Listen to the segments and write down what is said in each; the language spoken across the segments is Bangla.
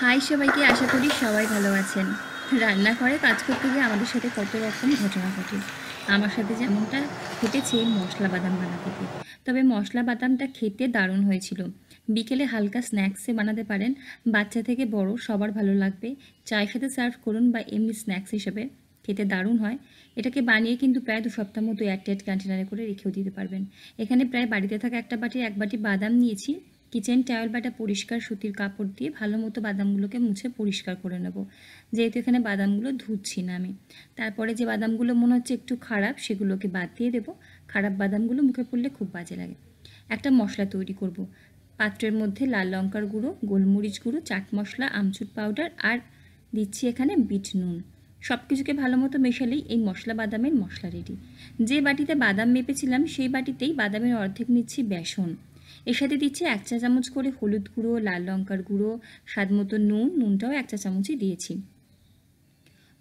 হাই সবাইকে, আশা করি সবাই ভালো আছেন। রান্নাঘরে কাজ করতে গিয়ে আমাদের সাথে কত রকম ঘটনা ঘটে। আমার সাথে যেমনটা ঘটেছে মশলা বাদাম বানাতে গিয়ে। তবে মশলা বাদামটা খেতে দারুণ হয়েছিল। বিকেলে হালকা স্ন্যাক্সে বানাতে পারেন, বাচ্চা থেকে বড় সবার ভালো লাগবে। চায়ের সাথে সার্ভ করুন বা এমনি স্ন্যাক্স হিসেবে খেতে দারুণ হয়। এটাকে বানিয়ে কিন্তু প্রায় 2 সপ্তাহ মতো এয়ারটাইট কন্টেনারে করে রেখেও দিতে পারবেন। এখানে প্রায় বাড়িতে থাকা একটা বাটির 1 বাটি বাদাম নিয়েছি। কিচেন টাওয়েল বা একটা পরিষ্কার সুতির কাপড় দিয়ে ভালো মতো বাদামগুলোকে মুছে পরিষ্কার করে নেব, যেহেতু এখানে বাদামগুলো ধুচ্ছি না আমি। তারপরে যে বাদামগুলো মনে হচ্ছে একটু খারাপ সেগুলোকে বাদ দিয়ে দেবো। খারাপ বাদামগুলো মুখে পড়লে খুব বাজে লাগে। একটা মশলা তৈরি করব। পাত্রের মধ্যে লাল লঙ্কার গুঁড়ো, গোলমরিচ গুঁড়ো, চাট মশলা, আমচুর পাউডার আর দিচ্ছি এখানে বিট নুন। সব কিছুকে ভালো মতো মেশালেই এই মশলা বাদামের মশলা রেডি। যে বাটিতে বাদাম মেপেছিলাম সেই বাটিতেই বাদামের অর্ধেক নিচ্ছি বেসন। এর সাথে দিচ্ছি 1 চা চামচ করে হলুদ গুঁড়ো, লাল লঙ্কার গুঁড়ো, স্বাদ মতো নুনটাও 1 চা চামচই দিয়েছি।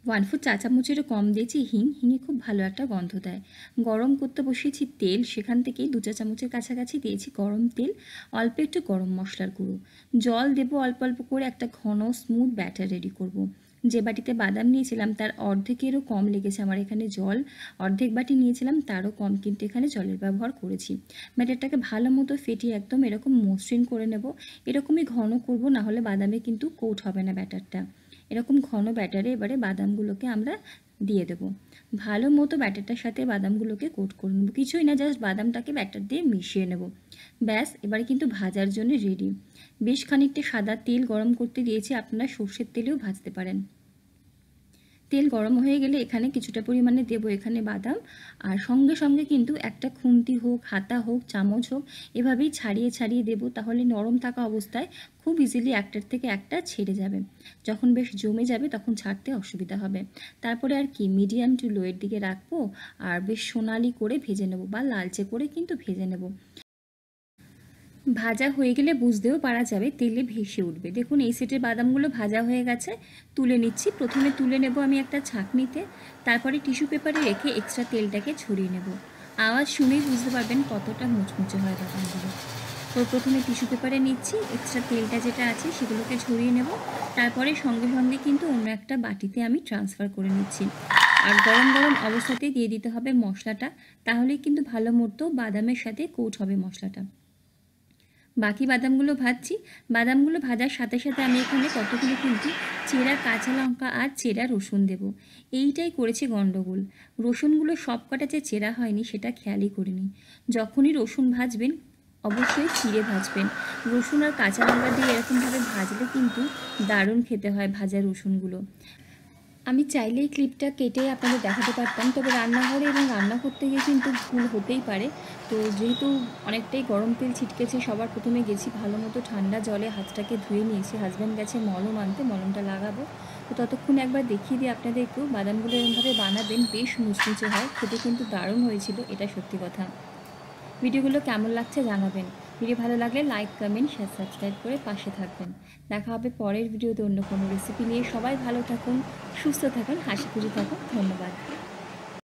1/4 চা চামচেরও কম দিয়েছি হিঙে খুব ভালো একটা গন্ধ দেয়। গরম করতে বসিয়েছি তেল, সেখান থেকেই 2 চা চামচের কাছাকাছি দিয়েছি গরম তেল, অল্প একটু গরম মশলার গুঁড়ো। জল দেবো অল্প অল্প করে, একটা ঘন স্মুথ ব্যাটার রেডি করব। যে বাটিতে বাদাম নিয়েছিলাম তার অর্ধেকেরও কম লেগেছে আমার এখানে জল। অর্ধেক বাটি নিয়েছিলাম তারও কম কিন্তু এখানে জলের ব্যবহার করেছি। ব্যাটারটাকে ভালো মতো ফেটিয়ে একদম এরকম মসৃণ করে নেব। এরকমই ঘন করব, না হলে বাদামে কিন্তু কোট হবে না ব্যাটারটা। এরকম ঘন ব্যাটারে এবারে বাদামগুলোকে আমরা দিয়ে দেবো। ভালো মতো ব্যাটারটার সাথে বাদামগুলোকে কোট করে নেবো, কিছুই না, জাস্ট বাদামটাকে ব্যাটার দিয়ে মিশিয়ে নেব। ব্যাস, এবারে কিন্তু ভাজার জন্য রেডি। বেশ খানিকটা সাদা তেল গরম করতে দিয়েছি, আপনারা সর্ষের তেলেও ভাজতে পারেন। তেল গরম হয়ে গেলে এখানে কিছুটা পরিমাণে দেবো এখানে বাদাম, আর সঙ্গে সঙ্গে কিন্তু একটা খুন্তি হোক, হাতা হোক, চামচ হোক, এভাবেই ছাড়িয়ে ছাড়িয়ে দেবো, তাহলে নরম থাকা অবস্থায় খুব ইজিলি একটার থেকে একটা ছেড়ে যাবে। যখন বেশ জমে যাবে তখন ছাড়তে অসুবিধা হবে। তারপরে আর কি মিডিয়াম টু লোয়ের দিকে রাখবো, আর বেশ সোনালি করে ভেজে নেব বা লালচে করে কিন্তু ভেজে নেব। ভাজা হয়ে গেলে বুঝতেও পারা যাবে, তেলে ভেসে উঠবে। দেখুন এই সেটের বাদামগুলো ভাজা হয়ে গেছে, তুলে নিচ্ছি। প্রথমে তুলে নেব আমি একটা ছাঁকনিতে, তারপরে টিস্যু পেপারে রেখে এক্সট্রা তেলটাকে ছড়িয়ে নেব। আওয়াজ শুনেই বুঝতে পারবেন কতটা মুচমুচে হয় বাদামগুলো। তো প্রথমে টিস্যু পেপারে নিচ্ছি, এক্সট্রা তেলটা যেটা আছে সেগুলোকে ছড়িয়ে নেব। তারপরে সঙ্গে সঙ্গে কিন্তু অন্য একটা বাটিতে আমি ট্রান্সফার করে নিচ্ছি। আর গরম গরম অবস্থাতেই দিয়ে দিতে হবে মশলাটা, তাহলেই কিন্তু ভালো মতো বাদামের সাথে কোট হবে মশলাটা। বাকি বাদামগুলো ভাজছি। বাদামগুলো ভাজার সাথে সাথে আমি এখানে কতগুলো কিন্তু চেরা কাঁচা লঙ্কা আর চেরা রসুন দেব। এইটাই করেছি গন্ডগোল। রসুনগুলো সব কটা যে চেরা হয়নি সেটা খেয়ালই করিনি। যখনই রসুন ভাজবেন অবশ্যই চিড়ে ভাজবেন। রসুন আর কাঁচা লঙ্কা দিয়ে এরকমভাবে ভাজলে কিন্তু দারুণ খেতে হয় ভাজা রসুনগুলো। আমি চাইলেই ক্লিপটা কেটে আপনাদের দেখাতে পারতাম, তবে রান্নাঘরে এবং রান্না করতে গিয়ে কিন্তু ভুল হতেই পারে। তো যেহেতু অনেকটাই গরম তেল ছিটকেছে, সবার প্রথমে গেছি ভালো মতো ঠান্ডা জলে হাতটাকে ধুয়ে নিয়েছি। হাজব্যান্ড গেছে মলম আনতে, মলমটা লাগাবো। তো ততক্ষণ একবার দেখিয়ে দিই আপনাদেরকেও, বাদামগুলো এরকমভাবে বানাবেন, বেশ মুচমুচে হয়, খেতে কিন্তু দারুণ হয়েছিল, এটা সত্যি কথা। ভিডিওগুলো কেমন লাগছে জানাবেন। ভিডিও ভালো লাগলে লাইক, কমেন্ট, শেয়ার, সাবস্ক্রাইব করে পাশে থাকবেন। দেখা হবে পরের ভিডিওতে অন্য কোনো রেসিপি নিয়ে। সবাই ভালো থাকুন, সুস্থ থাকুন, হাসি খুশি থাকুন। ধন্যবাদ।